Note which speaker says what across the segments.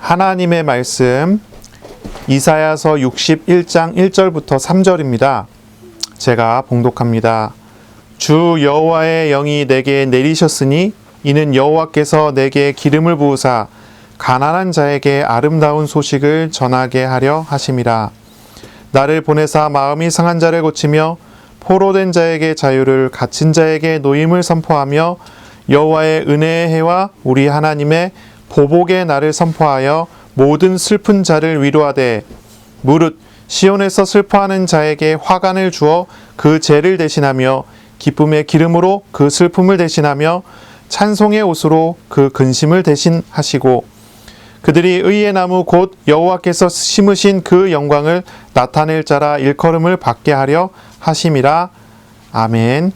Speaker 1: 하나님의 말씀 이사야서 61장 1절부터 3절입니다. 제가 봉독합니다. 주 여호와의 영이 내게 내리셨으니 이는 여호와께서 내게 기름을 부으사 가난한 자에게 아름다운 소식을 전하게 하려 하심이라. 나를 보내사 마음이 상한 자를 고치며 포로된 자에게 자유를, 갇힌 자에게 노임을 선포하며 여호와의 은혜의 해와 우리 하나님의 보복의 날을 선포하여 모든 슬픈 자를 위로하되, 무릇 시온에서 슬퍼하는 자에게 화관을 주어 그 죄를 대신하며 기쁨의 기름으로 그 슬픔을 대신하며 찬송의 옷으로 그 근심을 대신하시고, 그들이 의의 나무 곧 여호와께서 심으신 그 영광을 나타낼 자라 일컬음을 받게 하려 하심이라. 아멘.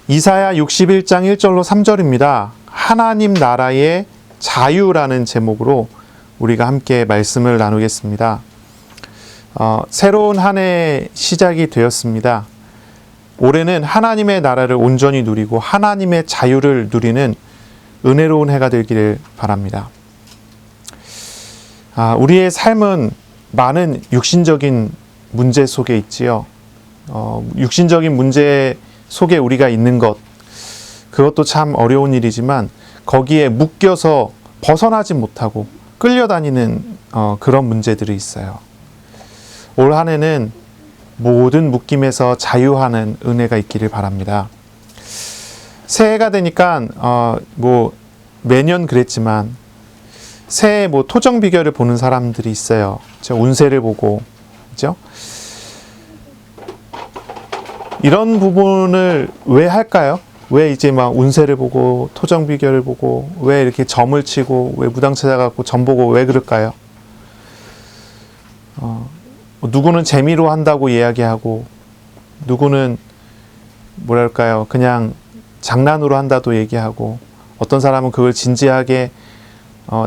Speaker 1: 이사야 61장 1절로 3절입니다. 하나님 나라의 자유라는 제목으로 우리가 함께 말씀을 나누겠습니다. 새로운 한 해 시작이 되었습니다. 올해는 하나님의 나라를 온전히 누리고 하나님의 자유를 누리는 은혜로운 해가 되기를 바랍니다. 우리의 삶은 많은 육신적인 문제 속에 있지요. 육신적인 문제 속에 우리가 있는 것, 그것도 참 어려운 일이지만 거기에 묶여서 벗어나지 못하고 끌려다니는 그런 문제들이 있어요. 올 한 해는 모든 묶임에서 자유하는 은혜가 있기를 바랍니다. 새해가 되니까 매년 그랬지만 새해 토정 비결을 보는 사람들이 있어요. 운세를 보고, 그죠? 이런 부분을 왜 할까요? 왜 이제 막 운세를 보고 토정 비결을 보고 왜 이렇게 점을 치고 왜 무당 찾아가고 점 보고 왜 그럴까요? 누구는 재미로 한다고 이야기하고, 누구는 뭐랄까요, 그냥 장난으로 한다도 얘기하고, 어떤 사람은 그걸 진지하게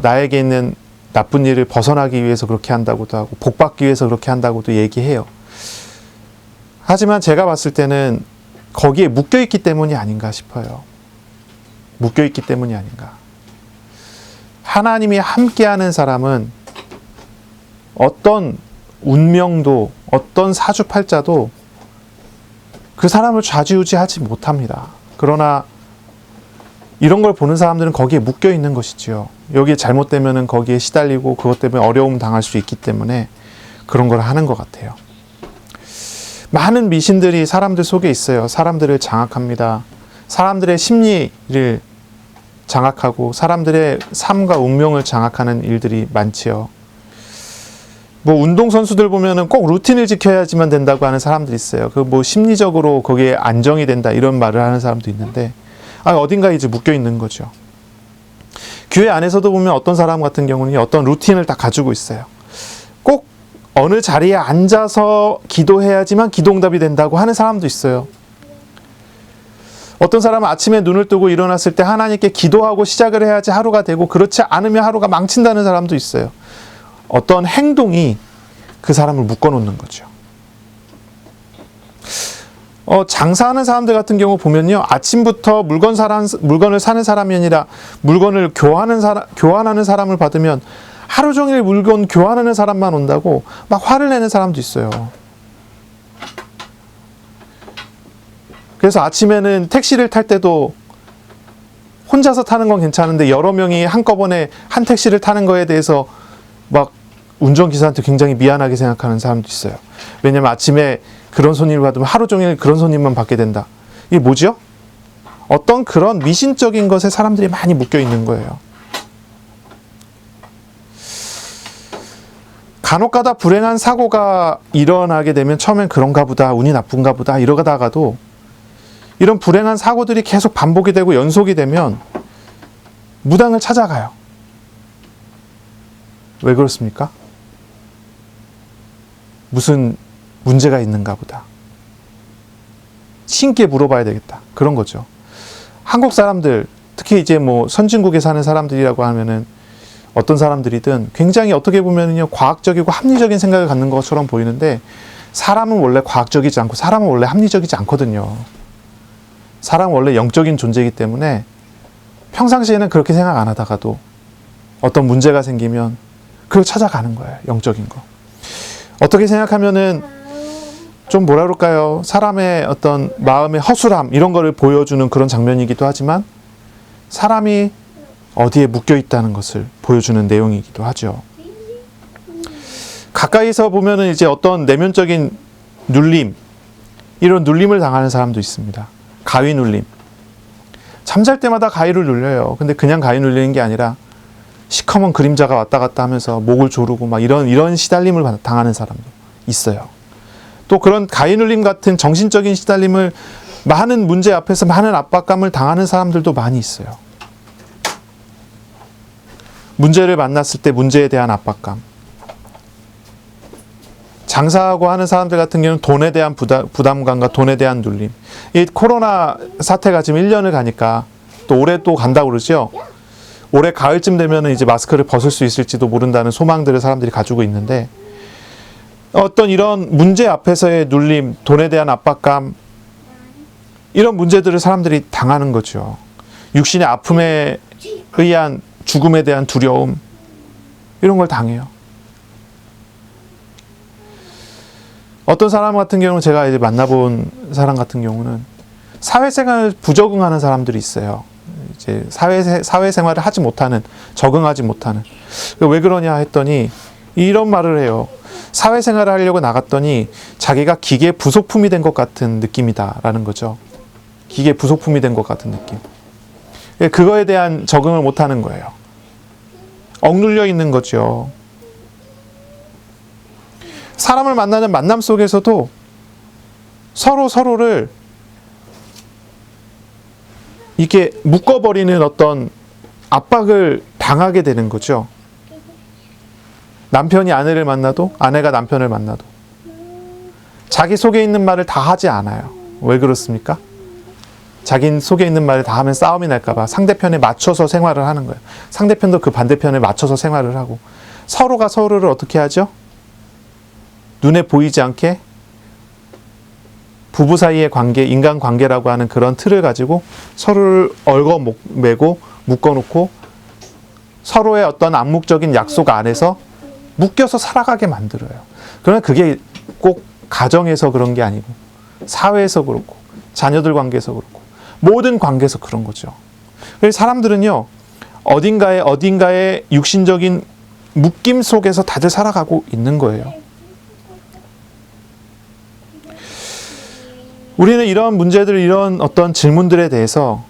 Speaker 1: 나에게 있는 나쁜 일을 벗어나기 위해서 그렇게 한다고도 하고, 복받기 위해서 그렇게 한다고도 얘기해요. 하지만 제가 봤을 때는 거기에 묶여있기 때문이 아닌가 싶어요. 묶여있기 때문이 아닌가. 하나님이 함께하는 사람은 어떤 운명도, 어떤 사주팔자도 그 사람을 좌지우지하지 못합니다. 그러나 이런 걸 보는 사람들은 거기에 묶여있는 것이지요. 여기에 잘못되면 거기에 시달리고 그것 때문에 어려움 당할 수 있기 때문에 그런 걸 하는 것 같아요. 많은 미신들이 사람들 속에 있어요. 사람들을 장악합니다. 사람들의 심리를 장악하고 사람들의 삶과 운명을 장악하는 일들이 많지요. 운동선수들 보면은 꼭 루틴을 지켜야지만 된다고 하는 사람들이 있어요. 심리적으로 거기에 안정이 된다 이런 말을 하는 사람도 있는데, 어딘가에 이제 묶여 있는 거죠. 교회 안에서도 보면 어떤 사람 같은 경우는 어떤 루틴을 다 가지고 있어요. 꼭 어느 자리에 앉아서 기도해야지만 기도응답이 된다고 하는 사람도 있어요. 어떤 사람은 아침에 눈을 뜨고 일어났을 때 하나님께 기도하고 시작을 해야지 하루가 되고, 그렇지 않으면 하루가 망친다는 사람도 있어요. 어떤 행동이 그 사람을 묶어놓는 거죠. 장사하는 사람들 같은 경우 보면요, 아침부터 물건을 사는 사람이 아니라 물건을 교환하는 사람을 받으면 하루 종일 물건 교환하는 사람만 온다고 막 화를 내는 사람도 있어요. 그래서 아침에는 택시를 탈 때도 혼자서 타는 건 괜찮은데 여러 명이 한꺼번에 한 택시를 타는 거에 대해서 막 운전기사한테 굉장히 미안하게 생각하는 사람도 있어요. 왜냐면 아침에 그런 손님을 받으면 하루 종일 그런 손님만 받게 된다. 이게 뭐죠? 어떤 그런 미신적인 것에 사람들이 많이 묶여 있는 거예요. 간혹가다 불행한 사고가 일어나게 되면 처음엔 그런가 보다, 운이 나쁜가 보다 이러다가도 이런 불행한 사고들이 계속 반복이 되고 연속이 되면 무당을 찾아가요. 왜 그렇습니까? 무슨 문제가 있는가 보다. 신께 물어봐야 되겠다. 그런 거죠. 한국 사람들, 특히 이제 선진국에 사는 사람들이라고 하면은 어떤 사람들이든 굉장히 어떻게 보면은요, 과학적이고 합리적인 생각을 갖는 것처럼 보이는데, 사람은 원래 과학적이지 않고 사람은 원래 합리적이지 않거든요. 사람은 원래 영적인 존재이기 때문에 평상시에는 그렇게 생각 안 하다가도 어떤 문제가 생기면 그걸 찾아가는 거예요. 영적인 거. 어떻게 생각하면은 좀 뭐라 그럴까요? 사람의 어떤 마음의 허술함 이런 거를 보여주는 그런 장면이기도 하지만 사람이 어디에 묶여 있다는 것을 보여주는 내용이기도 하죠. 가까이서 보면은 이제 어떤 내면적인 눌림, 이런 눌림을 당하는 사람도 있습니다. 가위 눌림. 잠잘 때마다 가위를 눌려요. 근데 그냥 가위 눌리는 게 아니라 시커먼 그림자가 왔다 갔다 하면서 목을 조르고 막 이런 시달림을 당하는 사람도 있어요. 또 그런 가위 눌림 같은 정신적인 시달림을 많은 문제 앞에서 많은 압박감을 당하는 사람들도 많이 있어요. 문제를 만났을 때 문제에 대한 압박감. 장사하고 하는 사람들 같은 경우는 돈에 대한 부담감과 돈에 대한 눌림. 이 코로나 사태가 지금 1년을 가니까 또 올해 또 간다고 그러죠. 올해 가을쯤 되면 이제 마스크를 벗을 수 있을지도 모른다는 소망들을 사람들이 가지고 있는데 어떤 이런 문제 앞에서의 눌림, 돈에 대한 압박감 이런 문제들을 사람들이 당하는 거죠. 육신의 아픔에 의한 죽음에 대한 두려움 이런 걸 당해요. 어떤 사람 같은 경우는 제가 이제 만나본 사람 같은 경우는 사회생활 부적응하는 사람들이 있어요. 이제 사회생활을 하지 못하는, 적응하지 못하는. 왜 그러냐 했더니 이런 말을 해요. 사회생활을 하려고 나갔더니 자기가 기계 부속품이 된 것 같은 느낌이다라는 거죠. 기계 부속품이 된 것 같은 느낌. 그거에 대한 적응을 못하는 거예요. 억눌려 있는 거죠. 사람을 만나는 만남 속에서도 서로를 이렇게 묶어버리는 어떤 압박을 당하게 되는 거죠. 남편이 아내를 만나도 아내가 남편을 만나도 자기 속에 있는 말을 다 하지 않아요. 왜 그렇습니까? 자기 속에 있는 말을 다 하면 싸움이 날까봐 상대편에 맞춰서 생활을 하는 거예요. 상대편도 그 반대편에 맞춰서 생활을 하고 서로가 서로를 어떻게 하죠? 눈에 보이지 않게 부부 사이의 관계, 인간관계라고 하는 그런 틀을 가지고 서로를 얽어매고 묶어놓고 서로의 어떤 암묵적인 약속 안에서 묶여서 살아가게 만들어요. 그러나 그게 꼭 가정에서 그런 게 아니고 사회에서 그렇고 자녀들 관계에서 그렇고 모든 관계에서 그런 거죠. 그래서 사람들은요 어딘가에 육신적인 묶임 속에서 다들 살아가고 있는 거예요. 우리는 이런 문제들, 이런 어떤 질문들에 대해서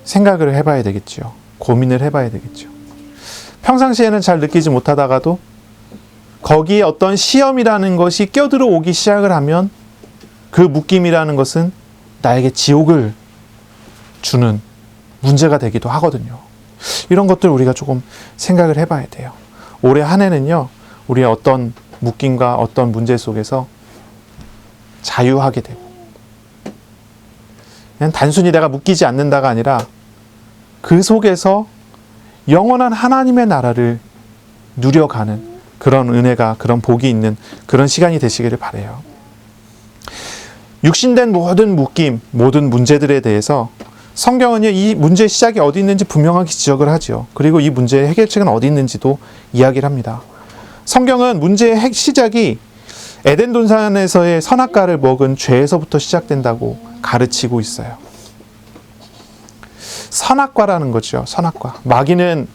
Speaker 1: 생각을 해봐야 되겠죠. 고민을 해봐야 되겠죠. 평상시에는 잘 느끼지 못하다가도 거기에 어떤 시험이라는 것이 껴들어오기 시작을 하면 그 묶임이라는 것은 나에게 지옥을 주는 문제가 되기도 하거든요. 이런 것들 우리가 조금 생각을 해봐야 돼요. 올해 한 해는요, 우리의 어떤 묶임과 어떤 문제 속에서 자유하게 되고 그냥 단순히 내가 묶이지 않는다가 아니라 그 속에서 영원한 하나님의 나라를 누려가는 그런 은혜가, 그런 복이 있는 그런 시간이 되시기를 바라요. 육신된 모든 묶임, 모든 문제들에 대해서 성경은요, 이 문제의 시작이 어디 있는지 분명하게 지적을 하죠. 그리고 이 문제의 해결책은 어디 있는지도 이야기를 합니다. 성경은 문제의 시작이 에덴 동산에서의 선악과를 먹은 죄에서부터 시작된다고 가르치고 있어요. 선악과라는 거죠. 선악과. 마귀는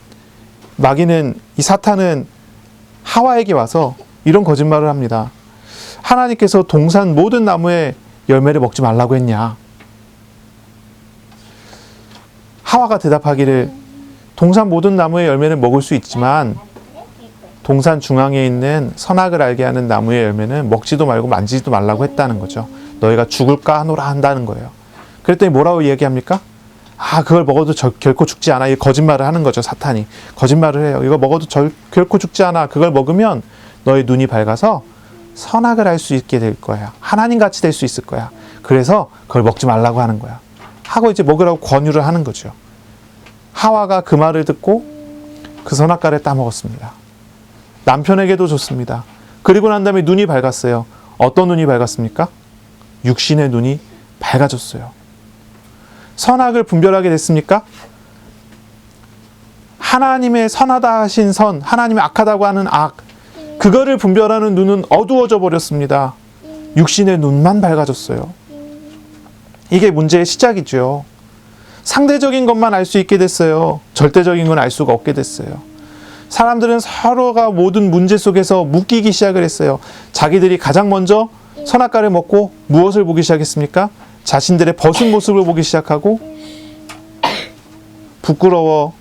Speaker 1: 이 사탄은 하와에게 와서 이런 거짓말을 합니다. 하나님께서 동산 모든 나무의 열매를 먹지 말라고 했냐? 하와가 대답하기를 동산 모든 나무의 열매는 먹을 수 있지만 동산 중앙에 있는 선악을 알게 하는 나무의 열매는 먹지도 말고 만지지도 말라고 했다는 거죠. 너희가 죽을까 하노라 한다는 거예요. 그랬더니 뭐라고 얘기합니까? 그걸 먹어도 결코 죽지 않아. 이 거짓말을 하는 거죠. 사탄이. 거짓말을 해요. 이거 먹어도 결코 죽지 않아. 그걸 먹으면 너의 눈이 밝아서 선악을 알 수 있게 될 거야. 하나님같이 될 수 있을 거야. 그래서 그걸 먹지 말라고 하는 거야. 하고 이제 먹으라고 권유를 하는 거죠. 하와가 그 말을 듣고 그 선악과를 따먹었습니다. 남편에게도 줬습니다. 그리고 난 다음에 눈이 밝았어요. 어떤 눈이 밝았습니까? 육신의 눈이 밝아졌어요. 선악을 분별하게 됐습니까? 하나님의 선하다 하신 선, 하나님의 악하다고 하는 악, 그거를 분별하는 눈은 어두워져 버렸습니다. 육신의 눈만 밝아졌어요. 이게 문제의 시작이죠. 상대적인 것만 알 수 있게 됐어요. 절대적인 건 알 수가 없게 됐어요. 사람들은 서로가 모든 문제 속에서 묶이기 시작을 했어요. 자기들이 가장 먼저 선악과를 먹고 무엇을 보기 시작했습니까? 자신들의 벗은 모습을 보기 시작하고 부끄러워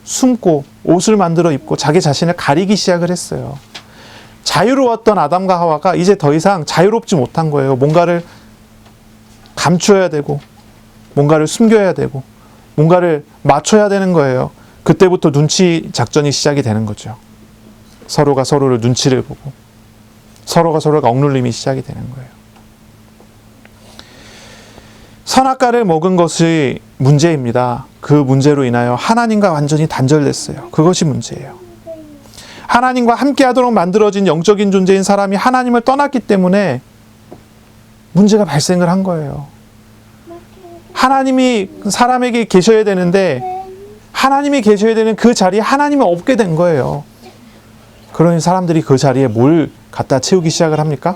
Speaker 1: 숨고 옷을 만들어 입고 자기 자신을 가리기 시작을 했어요. 자유로웠던 아담과 하와가 이제 더 이상 자유롭지 못한 거예요. 뭔가를 감추어야 되고 뭔가를 숨겨야 되고 뭔가를 맞춰야 되는 거예요. 그때부터 눈치 작전이 시작이 되는 거죠. 서로가 서로를 눈치를 보고 서로가 억눌림이 시작이 되는 거예요. 선악과를 먹은 것이 문제입니다. 그 문제로 인하여 하나님과 완전히 단절됐어요. 그것이 문제예요. 하나님과 함께하도록 만들어진 영적인 존재인 사람이 하나님을 떠났기 때문에 문제가 발생을 한 거예요. 하나님이 사람에게 계셔야 되는데 하나님이 계셔야 되는 그 자리에 하나님이 없게 된 거예요. 그러니 사람들이 그 자리에 뭘 갖다 채우기 시작을 합니까?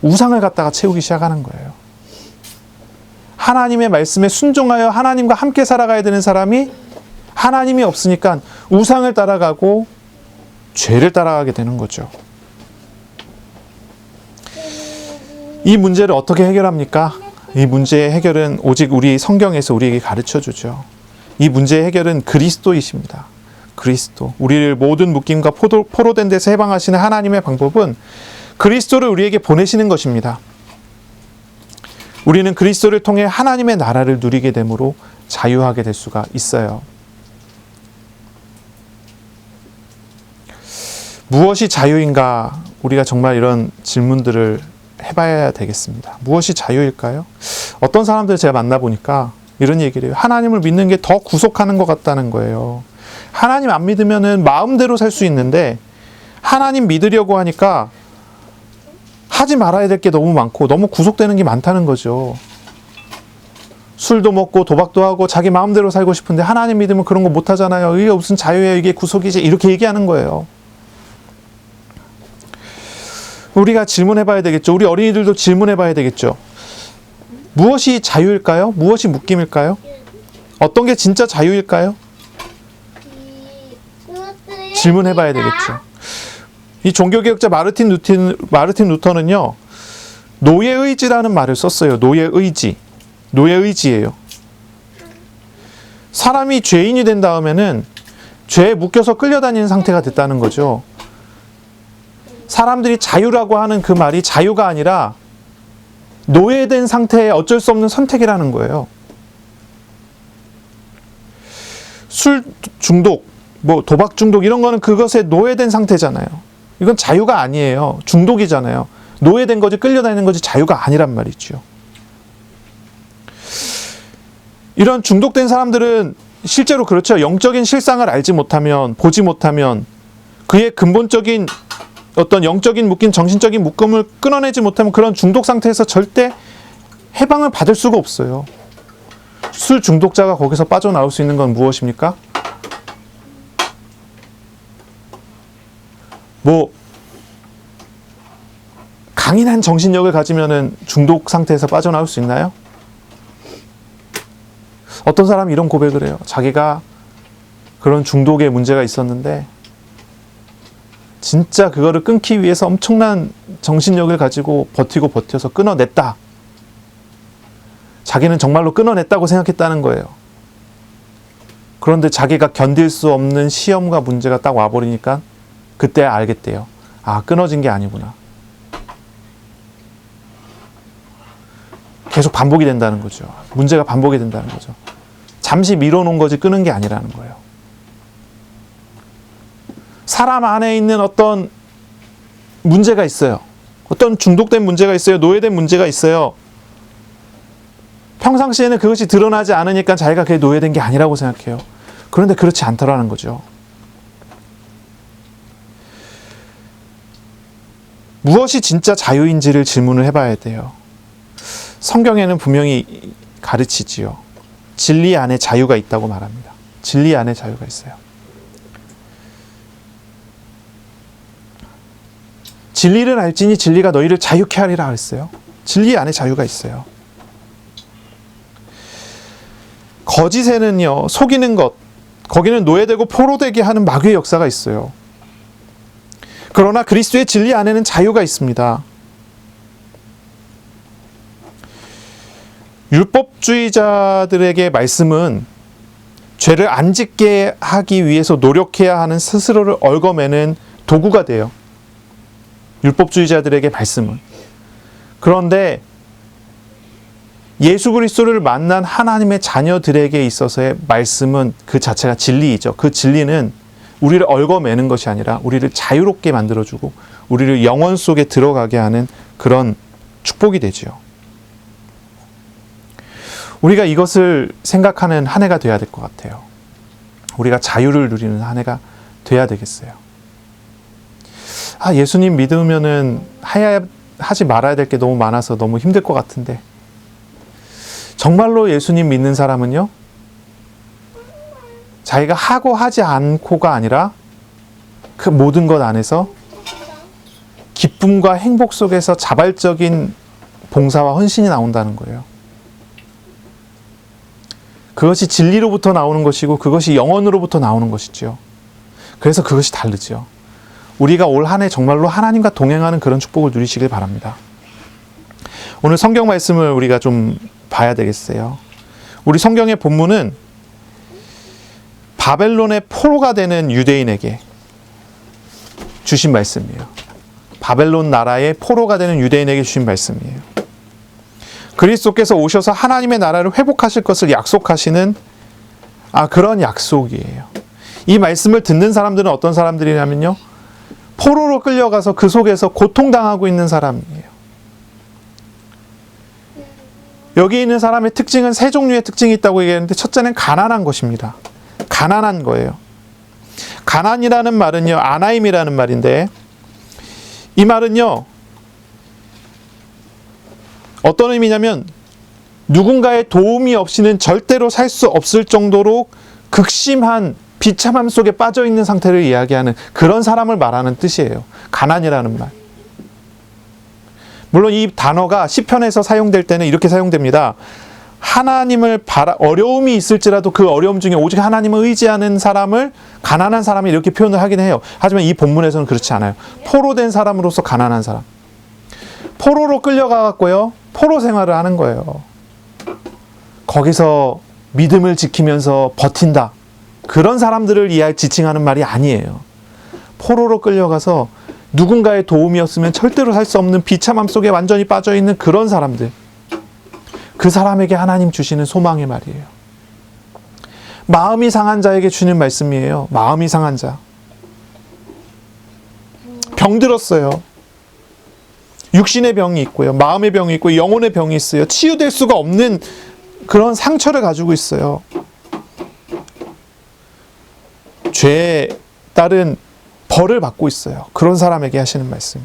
Speaker 1: 우상을 갖다가 채우기 시작하는 거예요. 하나님의 말씀에 순종하여 하나님과 함께 살아가야 되는 사람이 하나님이 없으니까 우상을 따라가고 죄를 따라가게 되는 거죠. 이 문제를 어떻게 해결합니까? 이 문제의 해결은 오직 우리 성경에서 우리에게 가르쳐 주죠. 이 문제의 해결은 그리스도이십니다. 그리스도. 우리를 모든 묶임과 포로된 데서 해방하시는 하나님의 방법은 그리스도를 우리에게 보내시는 것입니다. 우리는 그리스도를 통해 하나님의 나라를 누리게 되므로 자유하게 될 수가 있어요. 무엇이 자유인가? 우리가 정말 이런 질문들을 해봐야 되겠습니다. 무엇이 자유일까요? 어떤 사람들 제가 만나보니까 이런 얘기를 해요. 하나님을 믿는 게 더 구속하는 것 같다는 거예요. 하나님 안 믿으면은 마음대로 살 수 있는데 하나님 믿으려고 하니까 하지 말아야 될 게 너무 많고 너무 구속되는 게 많다는 거죠. 술도 먹고 도박도 하고 자기 마음대로 살고 싶은데 하나님 믿으면 그런 거 못 하잖아요. 이게 무슨 자유예요? 이게 구속이지? 이렇게 얘기하는 거예요. 우리가 질문해 봐야 되겠죠. 우리 어린이들도 질문해 봐야 되겠죠. 무엇이 자유일까요? 무엇이 묶임일까요? 어떤 게 진짜 자유일까요? 질문해 봐야 되겠죠. 이 종교개혁자 마르틴 루터는요, 노예의지라는 말을 썼어요. 노예의지. 노예의지예요. 사람이 죄인이 된 다음에는 죄에 묶여서 끌려다니는 상태가 됐다는 거죠. 사람들이 자유라고 하는 그 말이 자유가 아니라 노예된 상태의 어쩔 수 없는 선택이라는 거예요. 술 중독, 도박 중독 이런 거는 그것에 노예된 상태잖아요. 이건 자유가 아니에요. 중독이잖아요. 노예된 거지 끌려다니는 거지 자유가 아니란 말이죠. 이런 중독된 사람들은 실제로 그렇죠. 영적인 실상을 알지 못하면, 보지 못하면 그의 근본적인 어떤 영적인 묶임, 정신적인 묶음을 끊어내지 못하면 그런 중독 상태에서 절대 해방을 받을 수가 없어요. 술 중독자가 거기서 빠져나올 수 있는 건 무엇입니까? 강인한 정신력을 가지면은 중독 상태에서 빠져나올 수 있나요? 어떤 사람이 이런 고백을 해요. 자기가 그런 중독의 문제가 있었는데 진짜 그거를 끊기 위해서 엄청난 정신력을 가지고 버텨서 끊어냈다. 자기는 정말로 끊어냈다고 생각했다는 거예요. 그런데 자기가 견딜 수 없는 시험과 문제가 딱 와버리니까 그때 알겠대요. 아, 끊어진 게 아니구나. 계속 반복이 된다는 거죠. 문제가 반복이 된다는 거죠. 잠시 밀어놓은 거지 끊은 게 아니라는 거예요. 사람 안에 있는 어떤 문제가 있어요. 어떤 중독된 문제가 있어요. 노예된 문제가 있어요. 평상시에는 그것이 드러나지 않으니까 자기가 그게 노예된 게 아니라고 생각해요. 그런데 그렇지 않더라는 거죠. 무엇이 진짜 자유인지를 질문을 해봐야 돼요. 성경에는 분명히 가르치지요. 진리 안에 자유가 있다고 말합니다. 진리 안에 자유가 있어요. 진리를 알지니 진리가 너희를 자유케 하리라 그랬어요. 진리 안에 자유가 있어요. 거짓에는요, 속이는 것, 거기는 노예되고 포로되게 하는 마귀의 역사가 있어요. 그러나 그리스도의 진리 안에는 자유가 있습니다. 율법주의자들에게 말씀은 죄를 안 짓게 하기 위해서 노력해야 하는 스스로를 얽어매는 도구가 돼요. 율법주의자들에게 말씀은. 그런데 예수 그리스도를 만난 하나님의 자녀들에게 있어서의 말씀은 그 자체가 진리이죠. 그 진리는 우리를 얽어매는 것이 아니라 우리를 자유롭게 만들어주고 우리를 영원 속에 들어가게 하는 그런 축복이 되죠. 우리가 이것을 생각하는 한 해가 돼야 될 것 같아요. 우리가 자유를 누리는 한 해가 돼야 되겠어요. 예수님 믿으면은 하지 말아야 될 게 너무 많아서 너무 힘들 것 같은데, 정말로 예수님 믿는 사람은요, 자기가 하고 하지 않고가 아니라 그 모든 것 안에서 기쁨과 행복 속에서 자발적인 봉사와 헌신이 나온다는 거예요. 그것이 진리로부터 나오는 것이고 그것이 영원으로부터 나오는 것이죠. 그래서 그것이 다르죠. 우리가 올 한 해 정말로 하나님과 동행하는 그런 축복을 누리시길 바랍니다. 오늘 성경 말씀을 우리가 좀 봐야 되겠어요. 우리 성경의 본문은 바벨론의 포로가 되는 유대인에게 주신 말씀이에요. 바벨론 나라의 포로가 되는 유대인에게 주신 말씀이에요. 그리스도께서 오셔서 하나님의 나라를 회복하실 것을 약속하시는 그런 약속이에요. 이 말씀을 듣는 사람들은 어떤 사람들이냐면요, 포로로 끌려가서 그 속에서 고통당하고 있는 사람이에요. 여기 있는 사람의 특징은 세 종류의 특징이 있다고 얘기했는데, 첫째는 가난한 것입니다. 가난한 거예요. 가난이라는 말은요, 아나임이라는 말인데, 이 말은요, 어떤 의미냐면 누군가의 도움이 없이는 절대로 살 수 없을 정도로 극심한 비참함 속에 빠져 있는 상태를 이야기하는 그런 사람을 말하는 뜻이에요. 가난이라는 말. 물론 이 단어가 시편에서 사용될 때는 이렇게 사용됩니다. 하나님을 어려움이 있을지라도 그 어려움 중에 오직 하나님을 의지하는 사람을 가난한 사람이 이렇게 표현을 하긴 해요. 하지만 이 본문에서는 그렇지 않아요. 포로된 사람으로서 가난한 사람. 포로로 끌려가갖고요, 포로 생활을 하는 거예요. 거기서 믿음을 지키면서 버틴다. 그런 사람들을 지칭하는 말이 아니에요. 포로로 끌려가서 누군가의 도움이 없으면 절대로 살 수 없는 비참함 속에 완전히 빠져있는 그런 사람들. 그 사람에게 하나님 주시는 소망의 말이에요. 마음이 상한 자에게 주는 말씀이에요. 마음이 상한 자. 병들었어요. 육신의 병이 있고요, 마음의 병이 있고 영혼의 병이 있어요. 치유될 수가 없는 그런 상처를 가지고 있어요. 죄에 따른 벌을 받고 있어요. 그런 사람에게 하시는 말씀.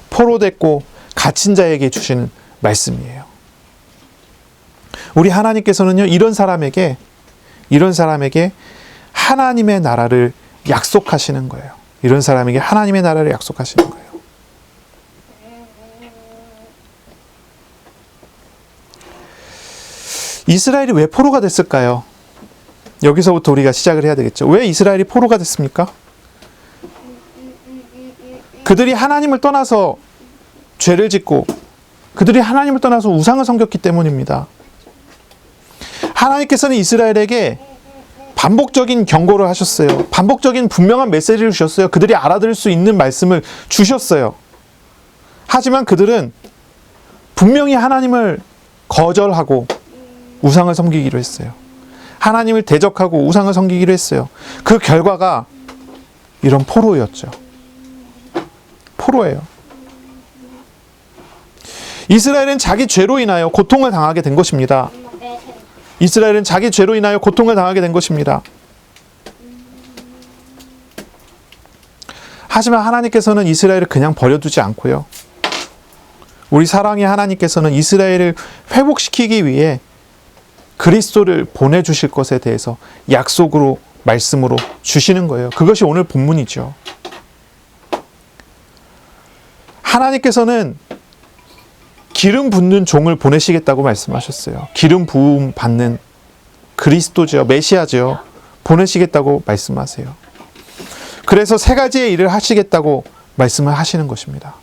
Speaker 1: 포로됐고 갇힌 자에게 주시는 말씀이에요. 우리 하나님께서는요, 이런 사람에게 하나님의 나라를 약속하시는 거예요. 이런 사람에게 하나님의 나라를 약속하시는 거예요. 이스라엘이 왜 포로가 됐을까요? 여기서부터 우리가 시작을 해야 되겠죠. 왜 이스라엘이 포로가 됐습니까? 그들이 하나님을 떠나서 죄를 짓고 그들이 하나님을 떠나서 우상을 섬겼기 때문입니다. 하나님께서는 이스라엘에게 반복적인 경고를 하셨어요. 반복적인 분명한 메시지를 주셨어요. 그들이 알아들을 수 있는 말씀을 주셨어요. 하지만 그들은 분명히 하나님을 거절하고 우상을 섬기기로 했어요. 하나님을 대적하고 우상을 섬기기로 했어요. 그 결과가 이런 포로였죠. 포로예요. 이스라엘은 자기 죄로 인하여 고통을 당하게 된 것입니다. 이스라엘은 자기 죄로 인하여 고통을 당하게 된 것입니다. 하지만 하나님께서는 이스라엘을 그냥 버려두지 않고요, 우리 사랑의 하나님께서는 이스라엘을 회복시키기 위해 그리스도를 보내주실 것에 대해서 약속으로, 말씀으로 주시는 거예요. 그것이 오늘 본문이죠. 하나님께서는 기름 붓는 종을 보내시겠다고 말씀하셨어요. 기름 부음 받는 그리스도죠. 메시아죠. 보내시겠다고 말씀하세요. 그래서 세 가지의 일을 하시겠다고 말씀을 하시는 것입니다.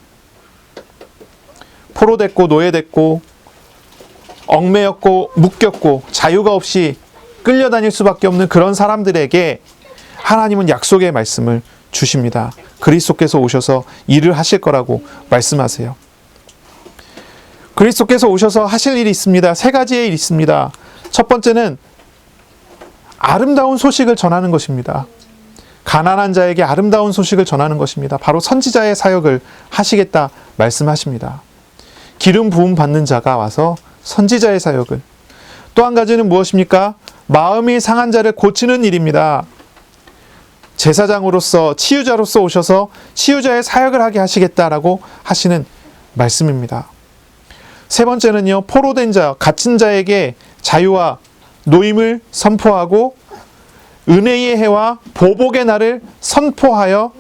Speaker 1: 포로됐고 노예됐고 얽매였고 묶였고 자유가 없이 끌려다닐 수밖에 없는 그런 사람들에게 하나님은 약속의 말씀을 주십니다. 그리스도께서 오셔서 일을 하실 거라고 말씀하세요. 그리스도께서 오셔서 하실 일이 있습니다. 세 가지의 일이 있습니다. 첫 번째는 아름다운 소식을 전하는 것입니다. 가난한 자에게 아름다운 소식을 전하는 것입니다. 바로 선지자의 사역을 하시겠다 말씀하십니다. 기름 부음 받는 자가 와서 선지자의 사역을. 또 한 가지는 무엇입니까? 마음이 상한 자를 고치는 일입니다. 제사장으로서, 치유자로서 오셔서 치유자의 사역을 하게 하시겠다라고 하시는 말씀입니다. 세 번째는요, 포로된 자, 갇힌 자에게 자유와 노임을 선포하고 은혜의 해와 보복의 날을 선포하여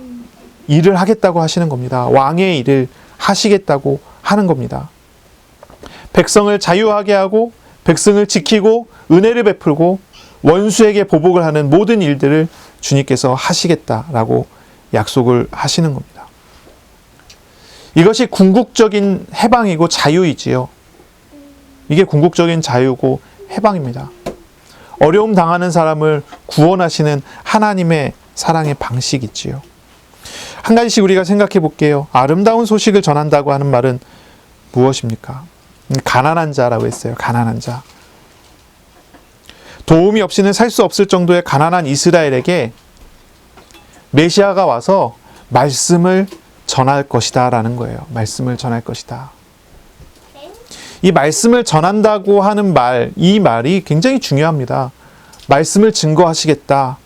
Speaker 1: 일을 하겠다고 하시는 겁니다. 왕의 일을 하시겠다고 하는 겁니다. 백성을 자유하게 하고 백성을 지키고 은혜를 베풀고 원수에게 보복을 하는 모든 일들을 주님께서 하시겠다라고 약속을 하시는 겁니다. 이것이 궁극적인 해방이고 자유이지요. 이게 궁극적인 자유고 해방입니다. 어려움 당하는 사람을 구원하시는 하나님의 사랑의 방식이지요. 한 가지씩 우리가 생각해 볼게요. 아름다운 소식을 전한다고 하는 말은 무엇입니까? 가난한 자라고 했어요. 가난한 자. 도움이 없이는 살 수 없을 정도의 가난한 이스라엘에게 메시아가 와서 말씀을 전할 것이다 라는 거예요. 말씀을 전할 것이다. 이 말씀을 전한다고 하는 말, 이 말이 굉장히 중요합니다. 말씀을 증거하시겠다.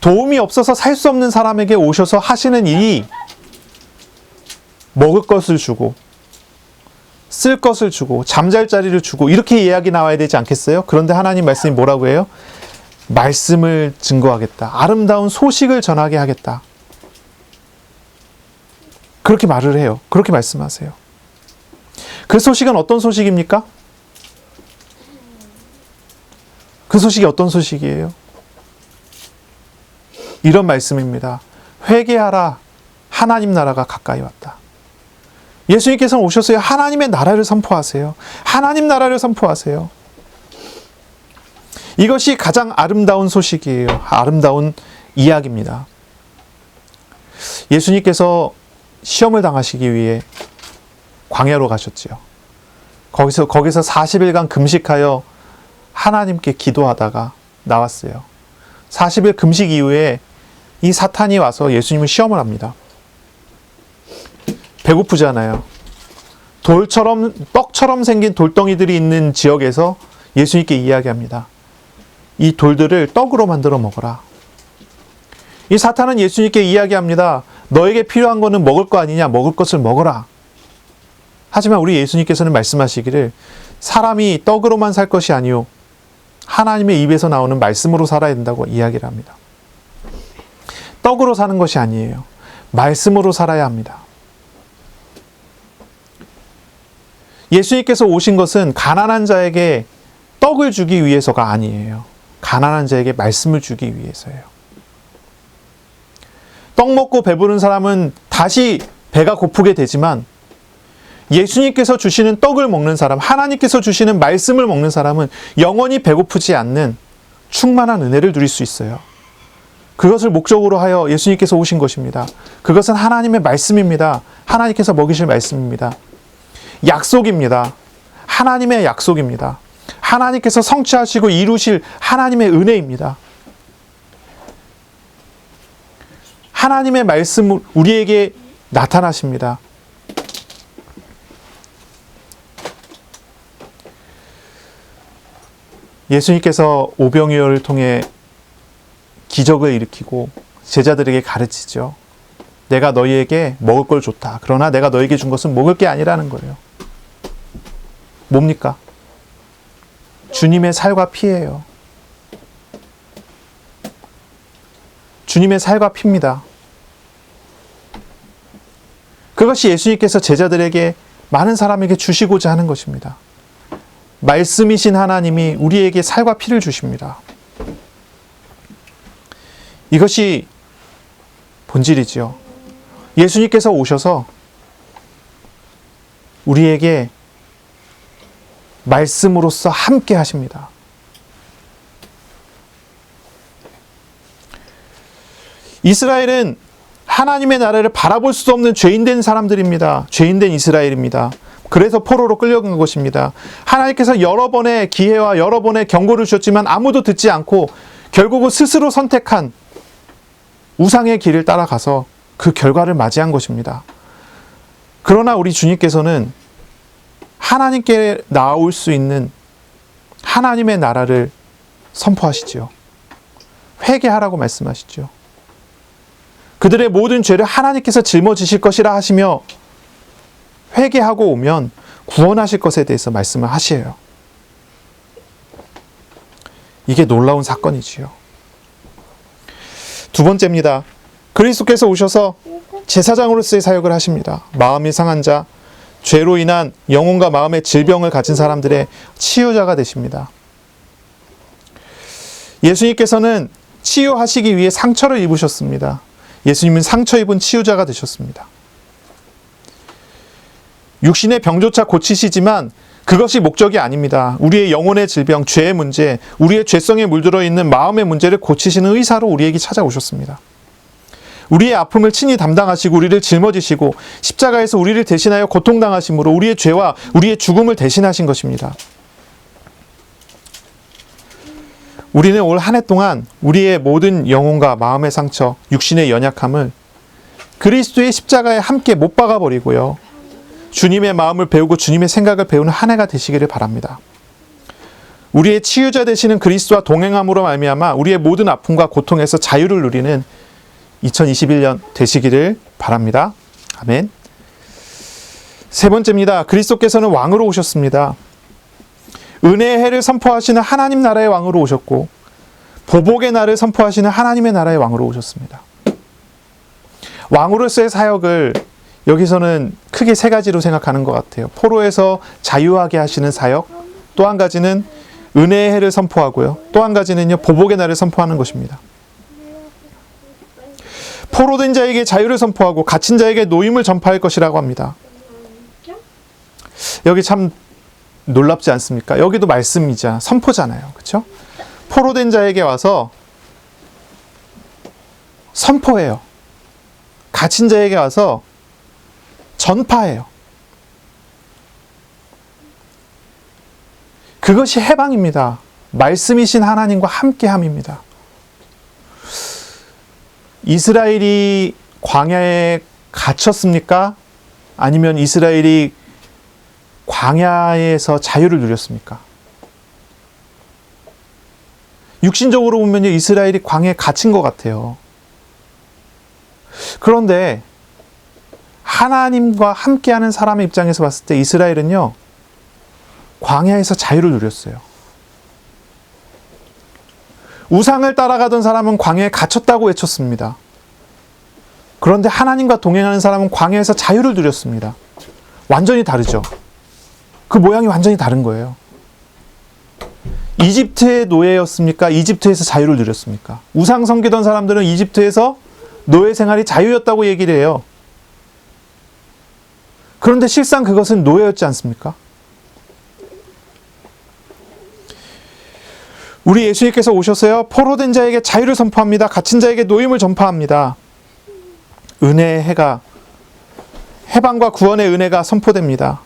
Speaker 1: 도움이 없어서 살 수 없는 사람에게 오셔서 하시는 일이 먹을 것을 주고 쓸 것을 주고 잠잘 자리를 주고 이렇게 이야기 나와야 되지 않겠어요? 그런데 하나님 말씀이 뭐라고 해요? 말씀을 증거하겠다. 아름다운 소식을 전하게 하겠다. 그렇게 말을 해요. 그렇게 말씀하세요. 그 소식은 어떤 소식입니까? 그 소식이 어떤 소식이에요? 이런 말씀입니다. 회개하라. 하나님 나라가 가까이 왔다. 예수님께서는 오셔서 하나님의 나라를 선포하세요. 하나님 나라를 선포하세요. 이것이 가장 아름다운 소식이에요. 아름다운 이야기입니다. 예수님께서 시험을 당하시기 위해 광야로 가셨지요. 거기서 40일간 금식하여 하나님께 기도하다가 나왔어요. 40일 금식 이후에 이 사탄이 와서 예수님을 시험을 합니다. 배고프잖아요. 떡처럼 생긴 돌덩이들이 있는 지역에서 예수님께 이야기합니다. 이 돌들을 떡으로 만들어 먹어라. 이 사탄은 예수님께 이야기합니다. 너에게 필요한 거는 먹을 거 아니냐? 먹을 것을 먹어라. 하지만 우리 예수님께서는 말씀하시기를 사람이 떡으로만 살 것이 아니요 하나님의 입에서 나오는 말씀으로 살아야 된다고 이야기를 합니다. 떡으로 사는 것이 아니에요. 말씀으로 살아야 합니다. 예수님께서 오신 것은 가난한 자에게 떡을 주기 위해서가 아니에요. 가난한 자에게 말씀을 주기 위해서예요. 떡 먹고 배부른 사람은 다시 배가 고프게 되지만 예수님께서 주시는 떡을 먹는 사람, 하나님께서 주시는 말씀을 먹는 사람은 영원히 배고프지 않는 충만한 은혜를 누릴 수 있어요. 그것을 목적으로 하여 예수님께서 오신 것입니다. 그것은 하나님의 말씀입니다. 하나님께서 먹이실 말씀입니다. 약속입니다. 하나님의 약속입니다. 하나님께서 성취하시고 이루실 하나님의 은혜입니다. 하나님의 말씀 우리에게 나타나십니다. 예수님께서 오병이어를 통해 기적을 일으키고 제자들에게 가르치죠. 내가 너희에게 먹을 걸 줬다. 그러나 내가 너희에게 준 것은 먹을 게 아니라는 거예요. 뭡니까? 주님의 살과 피예요. 주님의 살과 피입니다. 그것이 예수님께서 제자들에게, 많은 사람에게 주시고자 하는 것입니다. 말씀이신 하나님이 우리에게 살과 피를 주십니다. 이것이 본질이지요. 예수님께서 오셔서 우리에게 말씀으로써 함께 하십니다. 이스라엘은 하나님의 나라를 바라볼 수 없는 죄인된 사람들입니다. 죄인된 이스라엘입니다. 그래서 포로로 끌려간 것입니다. 하나님께서 여러 번의 기회와 여러 번의 경고를 주셨지만 아무도 듣지 않고 결국은 스스로 선택한 우상의 길을 따라가서 그 결과를 맞이한 것입니다. 그러나 우리 주님께서는 하나님께 나올 수 있는 하나님의 나라를 선포하시지요. 회개하라고 말씀하시죠. 그들의 모든 죄를 하나님께서 짊어지실 것이라 하시며 회개하고 오면 구원하실 것에 대해서 말씀을 하시에요. 이게 놀라운 사건이지요. 두 번째입니다. 그리스도께서 오셔서 제사장으로서의 사역을 하십니다. 마음이 상한 자, 죄로 인한 영혼과 마음의 질병을 가진 사람들의 치유자가 되십니다. 예수님께서는 치유하시기 위해 상처를 입으셨습니다. 예수님은 상처 입은 치유자가 되셨습니다. 육신의 병조차 고치시지만 그것이 목적이 아닙니다. 우리의 영혼의 질병, 죄의 문제, 우리의 죄성에 물들어 있는 마음의 문제를 고치시는 의사로 우리에게 찾아오셨습니다. 우리의 아픔을 친히 담당하시고 우리를 짊어지시고 십자가에서 우리를 대신하여 고통당하심으로 우리의 죄와 우리의 죽음을 대신하신 것입니다. 우리는 올 한 해 동안 우리의 모든 영혼과 마음의 상처, 육신의 연약함을 그리스도의 십자가에 함께 못 박아버리고요. 주님의 마음을 배우고 주님의 생각을 배우는 한 해가 되시기를 바랍니다. 우리의 치유자 되시는 그리스도와 동행함으로 말미암아 우리의 모든 아픔과 고통에서 자유를 누리는 2021년 되시기를 바랍니다. 아멘. 세 번째입니다. 그리스도께서는 왕으로 오셨습니다. 은혜의 해를 선포하시는 하나님 나라의 왕으로 오셨고 보복의 날을 선포하시는 하나님의 나라의 왕으로 오셨습니다. 왕으로서의 사역을 여기서는 크게 세 가지로 생각하는 것 같아요. 포로에서 자유하게 하시는 사역, 또 한 가지는 은혜의 해를 선포하고요. 또 한 가지는요, 보복의 날을 선포하는 것입니다. 포로된 자에게 자유를 선포하고 갇힌 자에게 노임을 전파할 것이라고 합니다. 여기 참 놀랍지 않습니까? 여기도 말씀이자 선포잖아요. 그렇죠? 포로된 자에게 와서 선포해요. 갇힌 자에게 와서 전파해요. 그것이 해방입니다. 말씀이신 하나님과 함께함입니다. 이스라엘이 광야에 갇혔습니까? 아니면 이스라엘이 광야에서 자유를 누렸습니까? 육신적으로 보면요, 이스라엘이 광야에 갇힌 것 같아요. 그런데 하나님과 함께하는 사람의 입장에서 봤을 때 이스라엘은요, 광야에서 자유를 누렸어요. 우상을 따라가던 사람은 광야에 갇혔다고 외쳤습니다. 그런데 하나님과 동행하는 사람은 광야에서 자유를 누렸습니다. 완전히 다르죠. 그 모양이 완전히 다른 거예요. 이집트의 노예였습니까? 이집트에서 자유를 누렸습니까? 우상 섬기던 사람들은 이집트에서 노예 생활이 자유였다고 얘기를 해요. 그런데 실상 그것은 노예였지 않습니까? 우리 예수님께서 오셔서요, 포로된 자에게 자유를 선포합니다. 갇힌 자에게 노임을 전파합니다. 은혜의 해가, 해방과 구원의 은혜가 선포됩니다.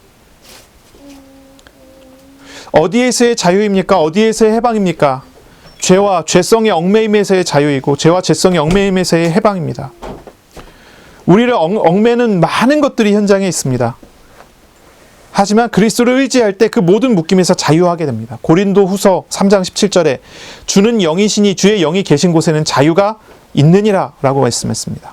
Speaker 1: 어디에서의 자유입니까? 어디에서의 해방입니까? 죄와 죄성의 얽매임에서의 자유이고 죄와 죄성의 얽매임에서의 해방입니다. 우리를 얽매는 많은 것들이 현장에 있습니다. 하지만 그리스도를 의지할 때 그 모든 묶임에서 자유하게 됩니다. 고린도 후서 3장 17절에 주는 영이시니 주의 영이 계신 곳에는 자유가 있느니라 라고 말씀했습니다.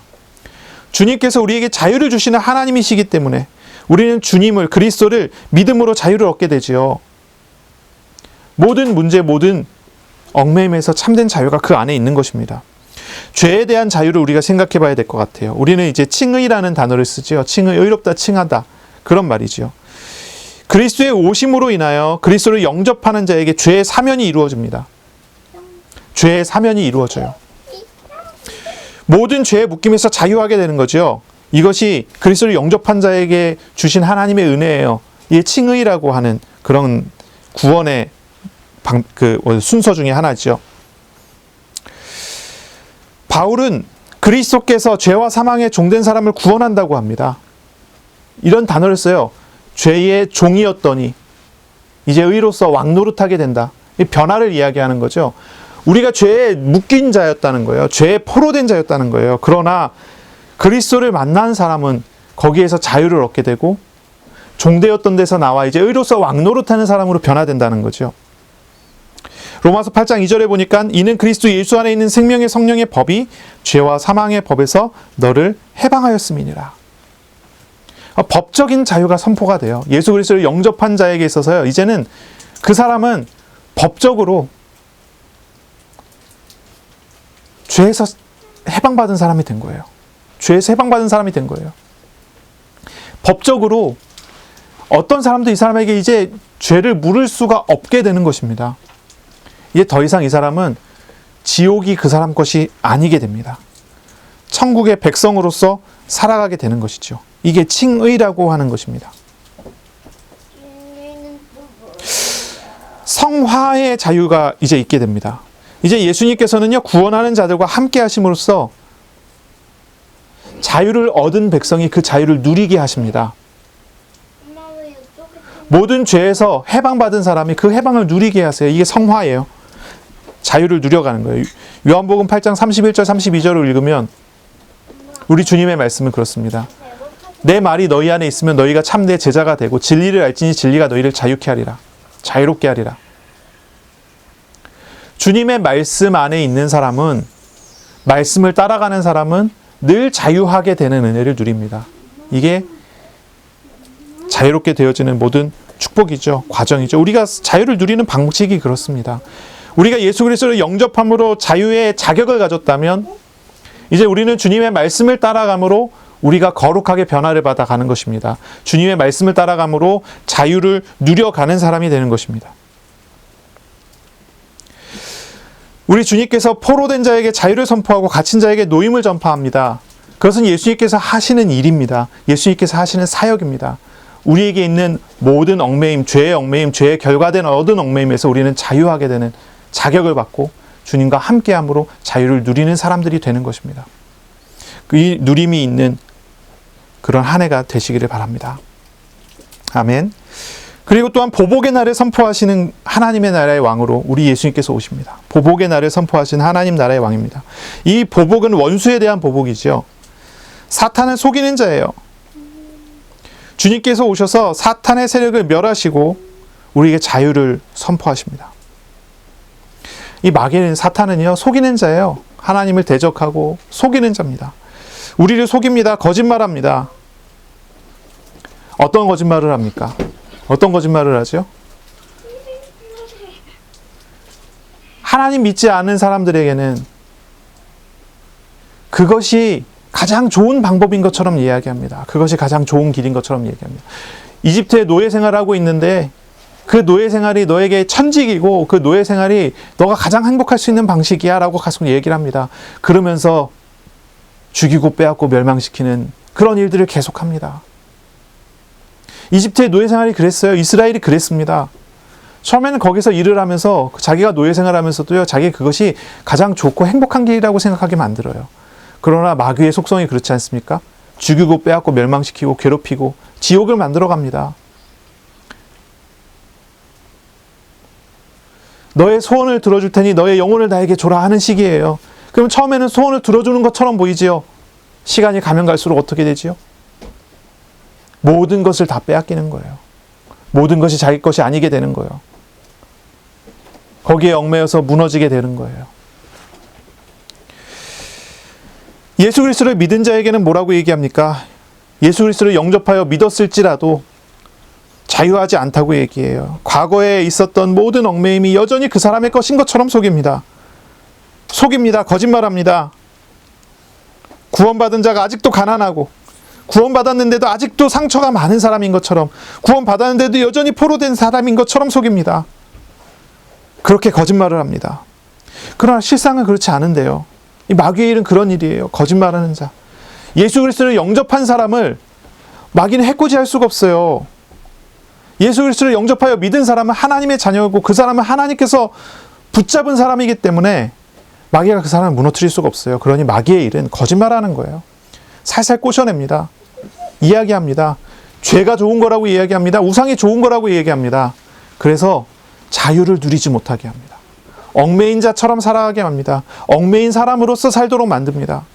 Speaker 1: 주님께서 우리에게 자유를 주시는 하나님이시기 때문에 우리는 주님을, 그리스도를 믿음으로 자유를 얻게 되지요. 모든 문제, 모든 얽매임에서 참된 자유가 그 안에 있는 것입니다. 죄에 대한 자유를 우리가 생각해 봐야 될 것 같아요. 우리는 이제 칭의라는 단어를 쓰죠. 칭의, 의롭다, 칭하다. 그런 말이죠. 그리스도의 오심으로 인하여 그리스도를 영접하는 자에게 죄의 사면이 이루어집니다. 죄의 사면이 이루어져요. 모든 죄의 묶임에서 자유하게 되는 거죠. 이것이 그리스도를 영접한 자에게 주신 하나님의 은혜예요. 이게 칭의라고 하는 그런 구원의 순서 중에 하나죠. 바울은 그리스도께서 죄와 사망에 종된 사람을 구원한다고 합니다. 이런 단어를 써요. 죄의 종이었더니 이제 의로서 왕노릇하게 된다. 이 변화를 이야기하는 거죠. 우리가 죄에 묶인 자였다는 거예요. 죄에 포로된 자였다는 거예요. 그러나 그리스도를 만난 사람은 거기에서 자유를 얻게 되고 종되었던 데서 나와 이제 의로서 왕노릇하는 사람으로 변화된다는 거죠. 로마서 8장 2절에 보니까 이는 그리스도 예수 안에 있는 생명의 성령의 법이 죄와 사망의 법에서 너를 해방하였음이니라. 법적인 자유가 선포가 돼요. 예수 그리스도를 영접한 자에게 있어서요. 이제는 그 사람은 법적으로 죄에서 해방받은 사람이 된 거예요. 죄에서 해방받은 사람이 된 거예요. 법적으로 어떤 사람도 이 사람에게 이제 죄를 물을 수가 없게 되는 것입니다. 이제 더 이상 이 사람은 지옥이 그 사람 것이 아니게 됩니다. 천국의 백성으로서 살아가게 되는 것이죠. 이게 칭의라고 하는 것입니다. 성화의 자유가 이제 있게 됩니다. 이제 예수님께서는요, 구원하는 자들과 함께 하심으로써 자유를 얻은 백성이 그 자유를 누리게 하십니다. 모든 죄에서 해방받은 사람이 그 해방을 누리게 하세요. 이게 성화예요. 자유를 누려가는 거예요. 요한복음 8장 31절 32절을 읽으면 우리 주님의 말씀은 그렇습니다. 내 말이 너희 안에 있으면 너희가 참내 제자가 되고 진리를 알지니 진리가 너희를 자유케 하리라. 자유롭게 하리라. 주님의 말씀 안에 있는 사람은, 말씀을 따라가는 사람은 늘 자유하게 되는 은혜를 누립니다. 이게 자유롭게 되어지는 모든 축복이죠. 과정이죠. 우리가 자유를 누리는 방식이 그렇습니다. 우리가 예수 그리스도를 영접함으로 자유의 자격을 가졌다면 이제 우리는 주님의 말씀을 따라감으로 우리가 거룩하게 변화를 받아가는 것입니다. 주님의 말씀을 따라감으로 자유를 누려가는 사람이 되는 것입니다. 우리 주님께서 포로된 자에게 자유를 선포하고 갇힌 자에게 노임을 전파합니다. 그것은 예수님께서 하시는 일입니다. 예수님께서 하시는 사역입니다. 우리에게 있는 모든 얽매임, 죄의 결과된 얻은 얽매임에서 우리는 자유하게 되는 자격을 받고 주님과 함께함으로 자유를 누리는 사람들이 되는 것입니다. 이 누림이 있는 그런 한 해가 되시기를 바랍니다. 아멘. 그리고 또한 보복의 날을 선포하시는 하나님의 나라의 왕으로 우리 예수님께서 오십니다. 보복의 날을 선포하신 하나님 나라의 왕입니다. 이 보복은 원수에 대한 보복이죠. 사탄을 속이는 자예요. 주님께서 오셔서 사탄의 세력을 멸하시고 우리에게 자유를 선포하십니다. 이 마귀는, 사탄은요, 속이는 자예요. 하나님을 대적하고 속이는 자입니다. 우리를 속입니다. 거짓말합니다. 어떤 거짓말을 합니까? 어떤 거짓말을 하죠? 하나님 믿지 않는 사람들에게는 그것이 가장 좋은 방법인 것처럼 이야기합니다. 그것이 가장 좋은 길인 것처럼 얘기합니다. 이집트에 노예 생활하고 있는데 그 노예 생활이 너에게 천직이고 그 노예 생활이 너가 가장 행복할 수 있는 방식이야 라고 계속 얘기를 합니다. 그러면서 죽이고 빼앗고 멸망시키는 그런 일들을 계속합니다. 이집트의 노예 생활이 그랬어요. 이스라엘이 그랬습니다. 처음에는 거기서 일을 하면서 자기가 노예 생활하면서도요, 자기 그것이 가장 좋고 행복한 길이라고 생각하게 만들어요. 그러나 마귀의 속성이 그렇지 않습니까? 죽이고 빼앗고 멸망시키고 괴롭히고 지옥을 만들어 갑니다. 너의 소원을 들어줄 테니 너의 영혼을 나에게 줘라 하는 식이에요. 그럼 처음에는 소원을 들어주는 것처럼 보이지요. 시간이 가면 갈수록 어떻게 되지요? 모든 것을 다 빼앗기는 거예요. 모든 것이 자기 것이 아니게 되는 거예요. 거기에 얽매여서 무너지게 되는 거예요. 예수 그리스도를 믿은 자에게는 뭐라고 얘기합니까? 예수 그리스도를 영접하여 믿었을지라도 자유하지 않다고 얘기해요. 과거에 있었던 모든 얽매임이 여전히 그 사람의 것인 것처럼 속입니다. 거짓말합니다. 구원받은 자가 아직도 가난하고, 구원받았는데도 아직도 상처가 많은 사람인 것처럼, 구원받았는데도 여전히 포로된 사람인 것처럼 속입니다. 그렇게 거짓말을 합니다. 그러나 실상은 그렇지 않은데요. 이 마귀의 일은 그런 일이에요. 거짓말하는 자. 예수 그리스도를 영접한 사람을 마귀는 해코지할 수가 없어요. 예수 그리스도를 영접하여 믿은 사람은 하나님의 자녀이고 그 사람은 하나님께서 붙잡은 사람이기 때문에 마귀가 그 사람을 무너뜨릴 수가 없어요. 그러니 마귀의 일은 거짓말하는 거예요. 살살 꼬셔냅니다. 이야기합니다. 죄가 좋은 거라고 이야기합니다. 우상이 좋은 거라고 이야기합니다. 그래서 자유를 누리지 못하게 합니다. 얽매인 자처럼 살아가게 합니다. 얽매인 사람으로서 살도록 만듭니다.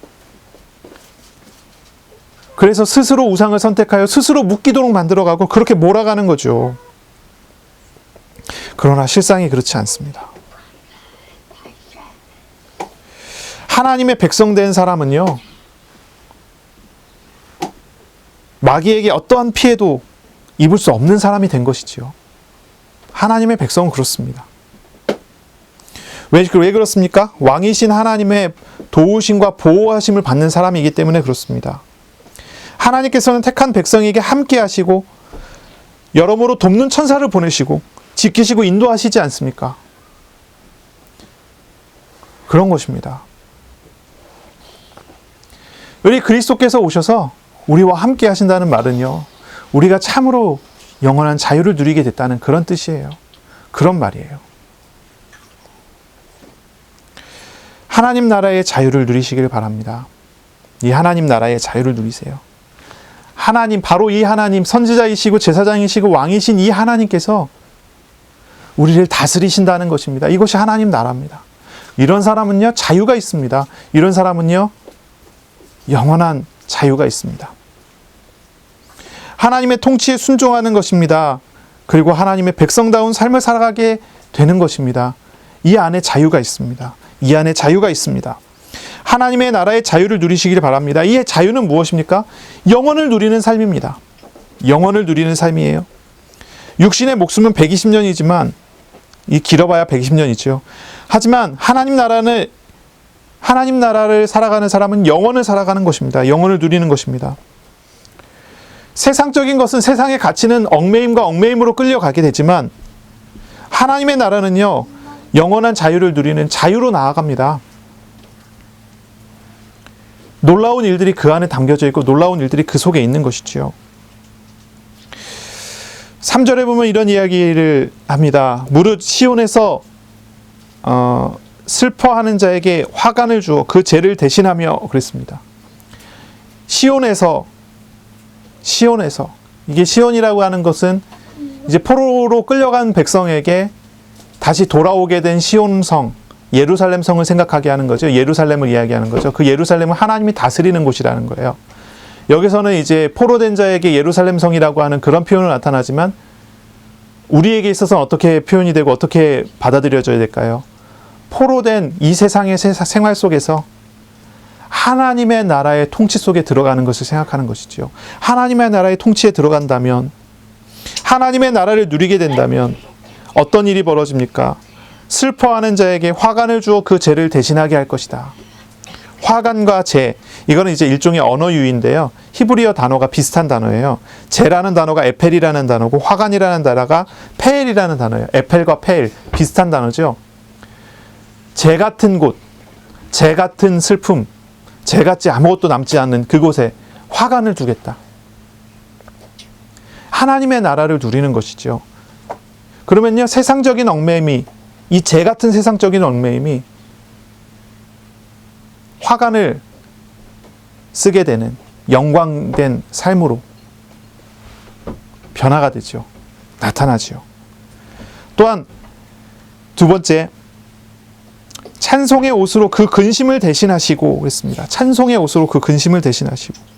Speaker 1: 그래서 스스로 우상을 선택하여 스스로 묶이도록 만들어가고 그렇게 몰아가는 거죠. 그러나 실상이 그렇지 않습니다. 하나님의 백성 된 사람은요, 마귀에게 어떠한 피해도 입을 수 없는 사람이 된 것이지요. 하나님의 백성은 그렇습니다. 왜 그렇습니까? 왕이신 하나님의 도우심과 보호하심을 받는 사람이기 때문에 그렇습니다. 하나님께서는 택한 백성에게 함께 하시고 여러모로 돕는 천사를 보내시고 지키시고 인도하시지 않습니까? 그런 것입니다. 우리 그리스도께서 오셔서 우리와 함께 하신다는 말은요, 우리가 참으로 영원한 자유를 누리게 됐다는 그런 뜻이에요. 그런 말이에요. 하나님 나라의 자유를 누리시길 바랍니다. 이 하나님 나라의 자유를 누리세요. 하나님, 바로 이 하나님, 선지자이시고 제사장이시고 왕이신 이 하나님께서 우리를 다스리신다는 것입니다. 이것이 하나님 나라입니다. 이런 사람은요, 자유가 있습니다. 이런 사람은요, 영원한 자유가 있습니다. 하나님의 통치에 순종하는 것입니다. 그리고 하나님의 백성다운 삶을 살아가게 되는 것입니다. 이 안에 자유가 있습니다. 이 안에 자유가 있습니다. 하나님의 나라의 자유를 누리시길 바랍니다. 이 자유는 무엇입니까? 영원을 누리는 삶입니다. 영원을 누리는 삶이에요. 육신의 목숨은 120년이지만, 이 길어봐야 120년이죠. 하지만 하나님 나라를 살아가는 사람은 영원을 살아가는 것입니다. 영원을 누리는 것입니다. 세상적인 것은 세상의 가치는 얽매임과 얽매임으로 끌려가게 되지만 하나님의 나라는요, 영원한 자유를 누리는 자유로 나아갑니다. 놀라운 일들이 그 안에 담겨져 있고 놀라운 일들이 그 속에 있는 것이지요. 3절에 보면 이런 이야기를 합니다. 무릇 시온에서 슬퍼하는 자에게 화관을 주어 그 죄를 대신하며 그랬습니다. 시온에서 이게 시온이라고 하는 것은 이제 포로로 끌려간 백성에게 다시 돌아오게 된 시온성, 예루살렘 성을 생각하게 하는 거죠. 예루살렘을 이야기하는 거죠. 그 예루살렘은 하나님이 다스리는 곳이라는 거예요. 여기서는 이제 포로된 자에게 예루살렘 성이라고 하는 그런 표현을 나타나지만 우리에게 있어서는 어떻게 표현이 되고 어떻게 받아들여져야 될까요? 포로된 이 세상의 생활 속에서 하나님의 나라의 통치 속에 들어가는 것을 생각하는 것이지요. 하나님의 나라의 통치에 들어간다면, 하나님의 나라를 누리게 된다면 어떤 일이 벌어집니까? 슬퍼하는 자에게 화관을 주어 그 죄를 대신하게 할 것이다. 화관과 죄, 이거는 이제 일종의 언어 유희인데요. 히브리어 단어가 비슷한 단어예요. 죄라는 단어가 에펠이라는 단어고 화관이라는 단어가 페엘이라는 단어예요. 에펠과 페엘, 비슷한 단어죠. 죄 같은 곳, 죄 같은 슬픔, 죄 같지 아무것도 남지 않는 그곳에 화관을 두겠다. 하나님의 나라를 누리는 것이죠. 그러면요, 세상적인 얽매임이, 이 죄 같은 세상적인 얽매임이 화관을 쓰게 되는 영광된 삶으로 변화가 되죠. 나타나죠. 또한 두 번째, 찬송의 옷으로 그 근심을 대신하시고 그랬습니다. 찬송의 옷으로 그 근심을 대신하시고.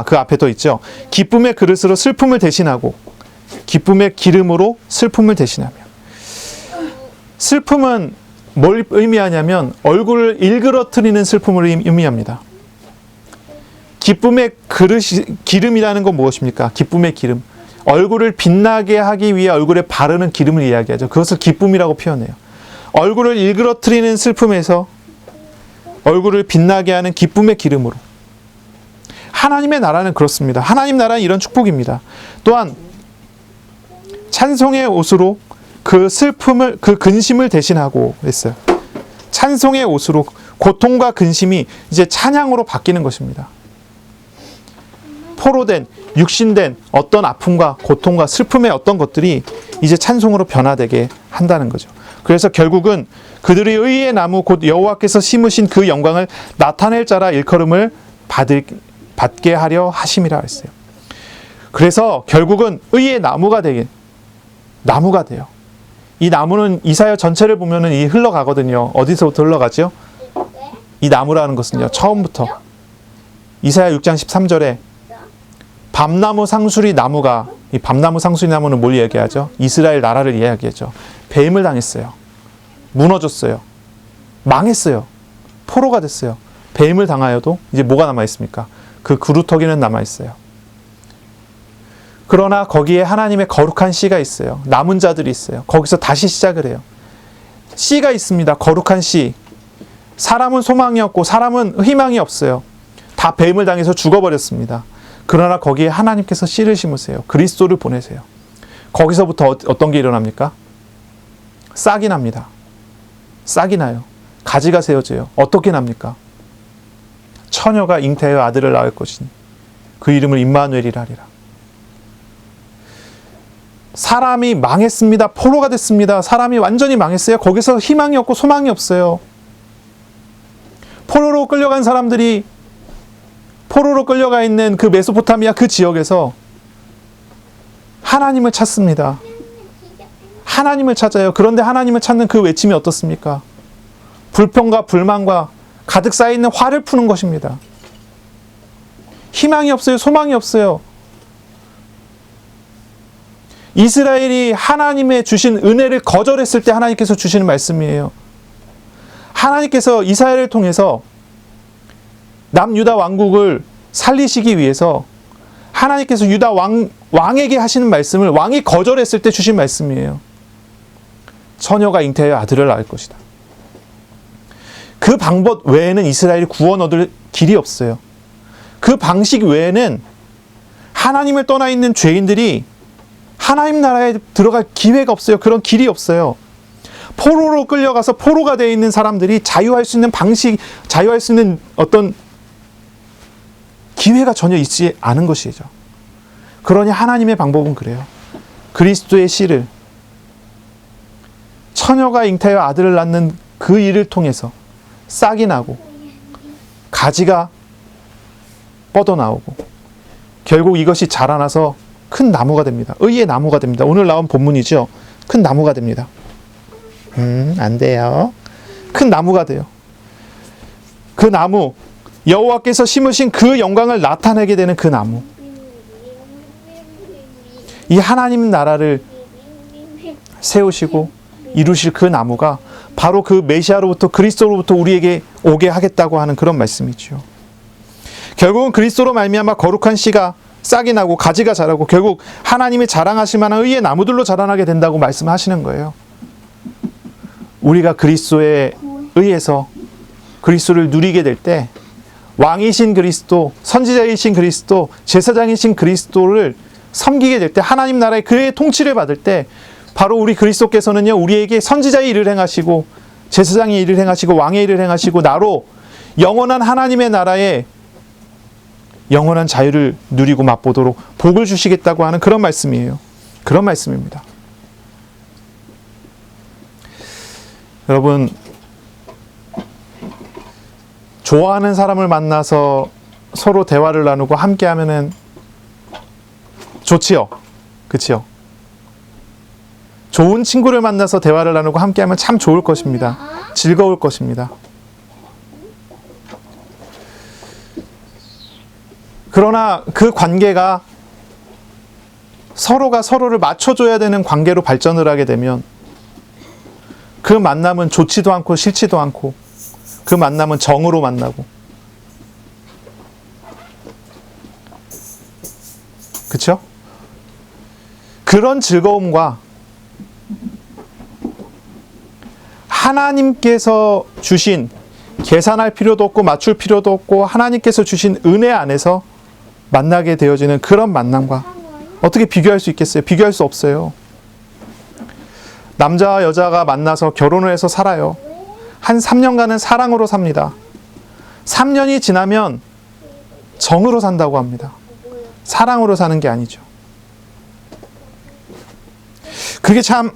Speaker 1: 그 앞에 또 있죠. 기쁨의 그릇으로 슬픔을 대신하고 기쁨의 기름으로 슬픔을 대신하며. 슬픔은 뭘 의미하냐면 얼굴을 일그러뜨리는 슬픔을 의미합니다. 기쁨의 기름이라는 건 무엇입니까? 기쁨의 기름. 얼굴을 빛나게 하기 위해 얼굴에 바르는 기름을 이야기하죠. 그것을 기쁨이라고 표현해요. 얼굴을 일그러뜨리는 슬픔에서 얼굴을 빛나게 하는 기쁨의 기름으로. 하나님의 나라는 그렇습니다. 하나님 나라는 이런 축복입니다. 또한 찬송의 옷으로 그 슬픔을, 그 근심을 대신하고 했어요. 찬송의 옷으로 고통과 근심이 이제 찬양으로 바뀌는 것입니다. 포로된, 육신된 어떤 아픔과 고통과 슬픔의 어떤 것들이 이제 찬송으로 변화되게 한다는 거죠. 그래서 결국은 그들의 의의 나무 곧 여호와께서 심으신 그 영광을 나타낼 자라 일컬음을 받게 하려 하심이라 했어요. 그래서 결국은 의의 나무가 돼요. 이 나무는 이사야 전체를 보면은 이 흘러가거든요. 어디서부터 흘러가죠? 이 나무라는 것은요, 처음부터 이사야 6장 13절에 밤나무 상수리 나무가, 이 밤나무 상수리 나무는 뭘 이야기하죠? 이스라엘 나라를 이야기하죠. 배임을 당했어요. 무너졌어요. 망했어요. 포로가 됐어요. 배임을 당하여도 이제 뭐가 남아있습니까? 그 그루터기는 남아있어요. 그러나 거기에 하나님의 거룩한 씨가 있어요. 남은 자들이 있어요. 거기서 다시 시작을 해요. 씨가 있습니다. 거룩한 씨. 사람은 소망이 없고 사람은 희망이 없어요. 다 배임을 당해서 죽어버렸습니다. 그러나 거기에 하나님께서 씨를 심으세요. 그리스도를 보내세요. 거기서부터 어떤 게 일어납니까? 싹이 납니다. 싹이 나요. 가지가 세워져요. 어떻게 납니까? 처녀가 잉태하여 아들을 낳을 것이니 그 이름을 임마누엘이라 하리라. 사람이 망했습니다. 포로가 됐습니다. 사람이 완전히 망했어요. 거기서 희망이 없고 소망이 없어요. 포로로 끌려간 사람들이 포로로 끌려가 있는 그 메소포타미아 그 지역에서 하나님을 찾습니다. 하나님을 찾아요. 그런데 하나님을 찾는 그 외침이 어떻습니까? 불평과 불만과 가득 쌓여있는 화를 푸는 것입니다. 희망이 없어요. 소망이 없어요. 이스라엘이 하나님의 주신 은혜를 거절했을 때 하나님께서 주시는 말씀이에요. 하나님께서 이스라엘을 통해서 남유다 왕국을 살리시기 위해서 하나님께서 유다 왕에게 하시는 말씀을 왕이 거절했을 때 주신 말씀이에요. 처녀가 잉태하여 아들을 낳을 것이다. 그 방법 외에는 이스라엘이 구원 얻을 길이 없어요. 그 방식 외에는 하나님을 떠나 있는 죄인들이 하나님 나라에 들어갈 기회가 없어요. 그런 길이 없어요. 포로로 끌려가서 포로가 되어 있는 사람들이 자유할 수 있는 방식, 자유할 수 있는 어떤 기회가 전혀 있지 않은 것이죠. 그러니 하나님의 방법은 그래요. 그리스도의 씨를, 처녀가 잉태하여 아들을 낳는 그 일을 통해서 싹이 나고 가지가 뻗어나오고 결국 이것이 자라나서 큰 나무가 됩니다. 의의 나무가 됩니다. 오늘 나온 본문이죠. 큰 나무가 됩니다. 안 돼요. 큰 나무가 돼요. 그 나무, 여호와께서 심으신 그 영광을 나타내게 되는 그 나무. 이 하나님 나라를 세우시고 이루실 그 나무가 바로 그 메시아로부터, 그리스도로부터 우리에게 오게 하겠다고 하는 그런 말씀이죠. 결국은 그리스도로 말미암아 거룩한 씨가 싹이 나고 가지가 자라고 결국 하나님이 자랑하실 만한 의의 나무들로 자라나게 된다고 말씀하시는 거예요. 우리가 그리스도에 의해서 그리스도를 누리게 될 때 왕이신 그리스도, 선지자이신 그리스도, 제사장이신 그리스도를 섬기게 될 때, 하나님 나라의 그의 통치를 받을 때 바로 우리 그리스도께서는요, 우리에게 선지자의 일을 행하시고 제사장의 일을 행하시고 왕의 일을 행하시고 나로 영원한 하나님의 나라에 영원한 자유를 누리고 맛보도록 복을 주시겠다고 하는 그런 말씀이에요. 그런 말씀입니다. 여러분, 좋아하는 사람을 만나서 서로 대화를 나누고 함께 하면은 좋지요? 그치요? 좋은 친구를 만나서 대화를 나누고 함께 하면 참 좋을 것입니다. 즐거울 것입니다. 그러나 그 관계가 서로가 서로를 맞춰줘야 되는 관계로 발전을 하게 되면 그 만남은 좋지도 않고 싫지도 않고 그 만남은 정으로 만나고 그렇죠? 그런 즐거움과 하나님께서 주신, 계산할 필요도 없고 맞출 필요도 없고 하나님께서 주신 은혜 안에서 만나게 되어지는 그런 만남과 어떻게 비교할 수 있겠어요? 비교할 수 없어요. 남자와 여자가 만나서 결혼을 해서 살아요. 한 3년간은 사랑으로 삽니다. 3년이 지나면 정으로 산다고 합니다. 사랑으로 사는 게 아니죠. 그게 참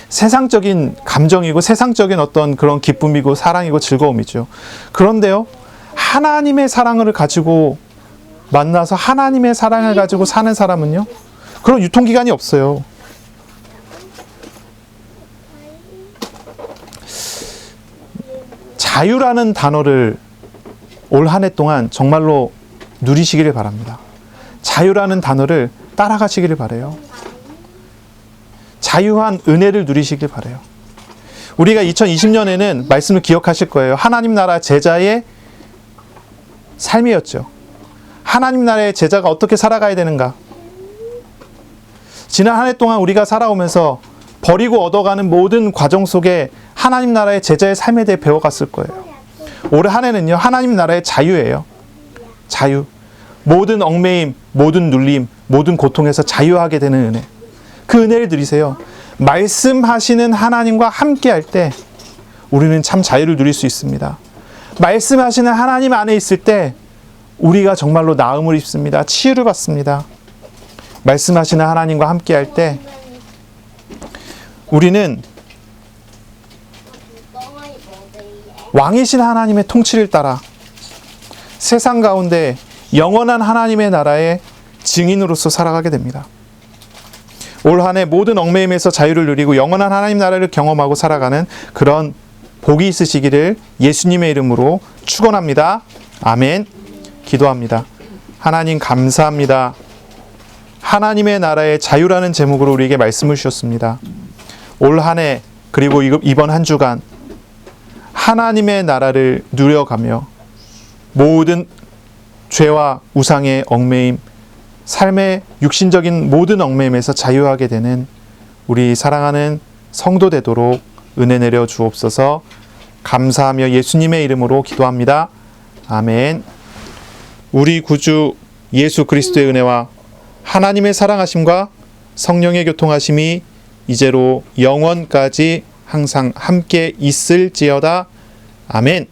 Speaker 1: 세상적인 감정이고 세상적인 어떤 그런 기쁨이고 사랑이고 즐거움이죠. 그런데요, 하나님의 사랑을 가지고 만나서 하나님의 사랑을 가지고 사는 사람은요, 그런 유통기간이 없어요. 자유라는 단어를 올 한 해 동안 정말로 누리시기를 바랍니다. 자유라는 단어를 따라가시기를 바라요. 자유한 은혜를 누리시길 바라요. 우리가 2020년에는 말씀을 기억하실 거예요. 하나님 나라 제자의 삶이었죠. 하나님 나라의 제자가 어떻게 살아가야 되는가? 지난 한 해 동안 우리가 살아오면서 버리고 얻어가는 모든 과정 속에 하나님 나라의 제자의 삶에 대해 배워갔을 거예요. 올해 한 해는요, 하나님 나라의 자유예요. 자유. 모든 얽매임, 모든 눌림, 모든 고통에서 자유하게 되는 은혜. 그 은혜를 누리세요. 말씀하시는 하나님과 함께 할 때 우리는 참 자유를 누릴 수 있습니다. 말씀하시는 하나님 안에 있을 때 우리가 정말로 나음을 입습니다. 치유를 받습니다. 말씀하시는 하나님과 함께 할 때 우리는 왕이신 하나님의 통치를 따라 세상 가운데 영원한 하나님의 나라의 증인으로서 살아가게 됩니다. 올 한 해 모든 얽매임에서 자유를 누리고 영원한 하나님 나라를 경험하고 살아가는 그런 복이 있으시기를 예수님의 이름으로 축원합니다. 아멘. 기도합니다. 하나님 감사합니다. 하나님의 나라의 자유라는 제목으로 우리에게 말씀을 주셨습니다. 올 한 해 그리고 이번 한 주간 하나님의 나라를 누려가며 모든 죄와 우상의 얽매임, 삶의 육신적인 모든 얽매임에서 자유하게 되는 우리 사랑하는 성도 되도록 은혜 내려 주옵소서. 감사하며 예수님의 이름으로 기도합니다. 아멘. 우리 구주 예수 그리스도의 은혜와 하나님의 사랑하심과 성령의 교통하심이 이제로 영원까지 항상 함께 있을지어다. 아멘.